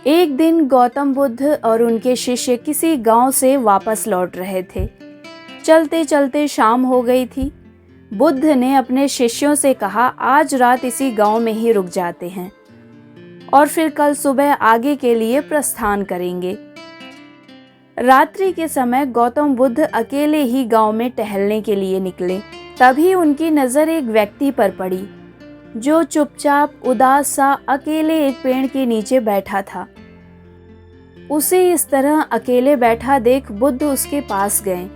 एक दिन गौतम बुद्ध और उनके शिष्य किसी गांव से वापस लौट रहे थे। चलते चलते शाम हो गई थी। बुद्ध ने अपने शिष्यों से कहा, आज रात इसी गांव में ही रुक जाते हैं और फिर कल सुबह आगे के लिए प्रस्थान करेंगे। रात्रि के समय गौतम बुद्ध अकेले ही गांव में टहलने के लिए निकले। तभी उनकी नज़र एक व्यक्ति पर पड़ी जो चुपचाप उदास सा अकेले एक पेड़ के नीचे बैठा था। उसे इस तरह अकेले बैठा देख बुद्ध उसके पास गए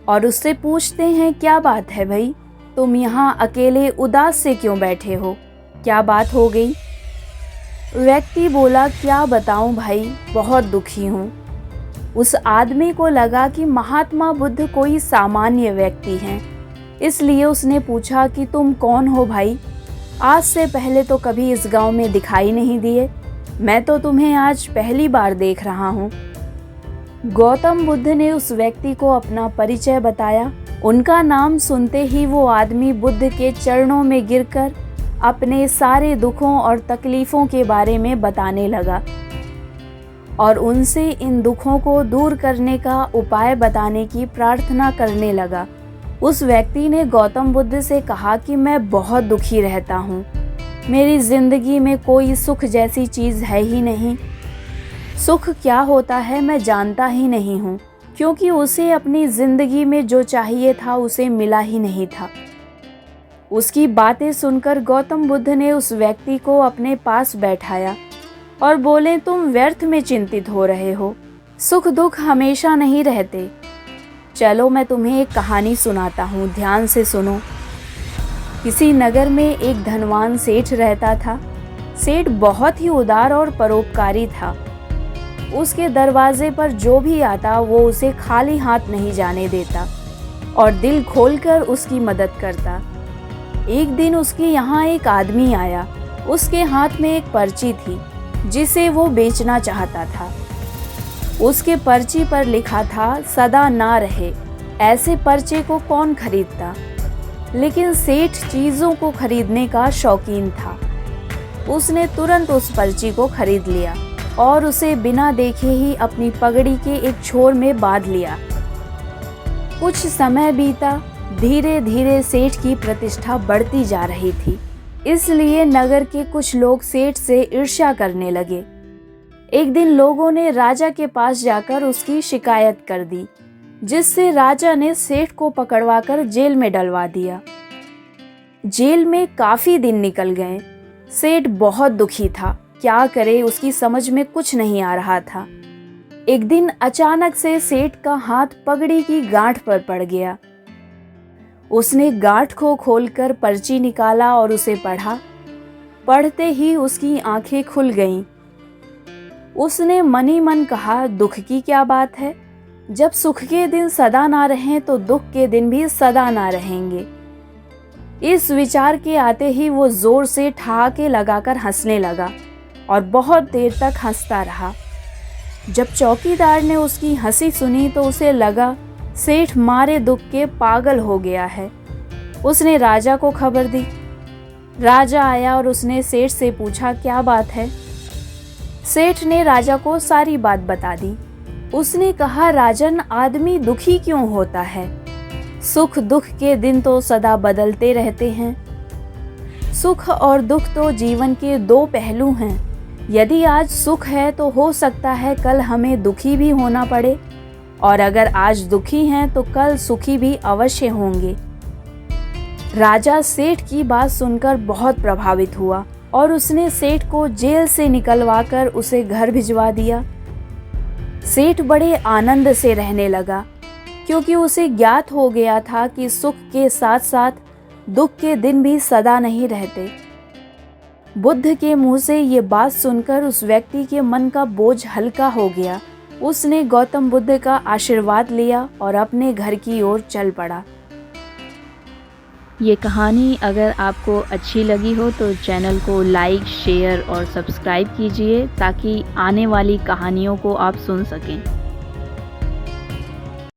और उससे पूछते हैं, क्या बात है भाई, तुम यहाँ अकेले उदास से क्यों बैठे हो, क्या बात हो गई? व्यक्ति बोला, क्या बताऊं भाई, बहुत दुखी हूँ। उस आदमी को लगा कि महात्मा बुद्ध कोई सामान्य व्यक्ति हैं, इसलिए उसने पूछा कि तुम कौन हो भाई? आज से पहले तो कभी इस गांव में दिखाई नहीं दिए, मैं तो तुम्हें आज पहली बार देख रहा हूँ। गौतम बुद्ध ने उस व्यक्ति को अपना परिचय बताया। उनका नाम सुनते ही वो आदमी बुद्ध के चरणों में गिरकर अपने सारे दुखों और तकलीफ़ों के बारे में बताने लगा और उनसे इन दुखों को दूर करने का उपाय बताने की प्रार्थना करने लगा। उस व्यक्ति ने गौतम बुद्ध से कहा कि मैं बहुत दुखी रहता हूँ, मेरी ज़िंदगी में कोई सुख जैसी चीज़ है ही नहीं। सुख क्या होता है मैं जानता ही नहीं हूँ, क्योंकि उसे अपनी ज़िंदगी में जो चाहिए था उसे मिला ही नहीं था। उसकी बातें सुनकर गौतम बुद्ध ने उस व्यक्ति को अपने पास बैठाया और बोले, तुम व्यर्थ में चिंतित हो रहे हो, सुख दुख हमेशा नहीं रहते। चलो मैं तुम्हें एक कहानी सुनाता हूँ, ध्यान से सुनो। किसी नगर में एक धनवान सेठ रहता था। सेठ बहुत ही उदार और परोपकारी था। उसके दरवाजे पर जो भी आता वो उसे खाली हाथ नहीं जाने देता और दिल खोलकर उसकी मदद करता। एक दिन उसके यहाँ एक आदमी आया। उसके हाथ में एक पर्ची थी जिसे वो बेचना चाहता था। उसके पर्ची पर लिखा था, सदा ना रहे। ऐसे पर्चे को कौन खरीदता? लेकिन सेठ चीज़ों को खरीदने का शौकीन था। उसने तुरंत उस पर्ची को खरीद लिया और उसे बिना देखे ही अपनी पगड़ी के एक छोर में बांध लिया। कुछ समय बीता। धीरे धीरे सेठ की प्रतिष्ठा बढ़ती जा रही थी, इसलिए नगर के कुछ लोग सेठ से ईर्ष्या करने लगे। एक दिन लोगों ने राजा के पास जाकर उसकी शिकायत कर दी, जिससे राजा ने सेठ को पकड़वाकर जेल में डलवा दिया। जेल में काफी दिन निकल गए। सेठ बहुत दुखी था, क्या करे उसकी समझ में कुछ नहीं आ रहा था। एक दिन अचानक से सेठ का हाथ पगड़ी की गांठ पर पड़ गया। उसने गांठ को खोलकर पर्ची निकाला और उसे पढ़ा। पढ़ते ही उसकी आंखें खुल गईं। उसने मन ही मन कहा, दुख की क्या बात है, जब सुख के दिन सदा ना रहें तो दुख के दिन भी सदा ना रहेंगे। इस विचार के आते ही वो जोर से ठहाके लगाकर हंसने लगा और बहुत देर तक हंसता रहा। जब चौकीदार ने उसकी हंसी सुनी तो उसे लगा सेठ मारे दुख के पागल हो गया है। उसने राजा को खबर दी। राजा आया और उसने सेठ से पूछा, क्या बात है? सेठ ने राजा को सारी बात बता दी। उसने कहा, राजन, आदमी दुखी क्यों होता है? सुख दुख के दिन तो सदा बदलते रहते हैं। सुख और दुख तो जीवन के दो पहलू हैं। यदि आज सुख है तो हो सकता है कल हमें दुखी भी होना पड़े, और अगर आज दुखी हैं तो कल सुखी भी अवश्य होंगे। राजा सेठ की बात सुनकर बहुत प्रभावित हुआ और उसने सेठ को जेल से निकलवाकर उसे घर भिजवा दिया। सेठ बड़े आनंद से रहने लगा, क्योंकि उसे ज्ञात हो गया था कि सुख के साथ साथ दुख के दिन भी सदा नहीं रहते। बुद्ध के मुंह से ये बात सुनकर उस व्यक्ति के मन का बोझ हल्का हो गया। उसने गौतम बुद्ध का आशीर्वाद लिया और अपने घर की ओर चल पड़ा। ये कहानी अगर आपको अच्छी लगी हो तो चैनल को लाइक, शेयर और सब्सक्राइब कीजिए ताकि आने वाली कहानियों को आप सुन सकें।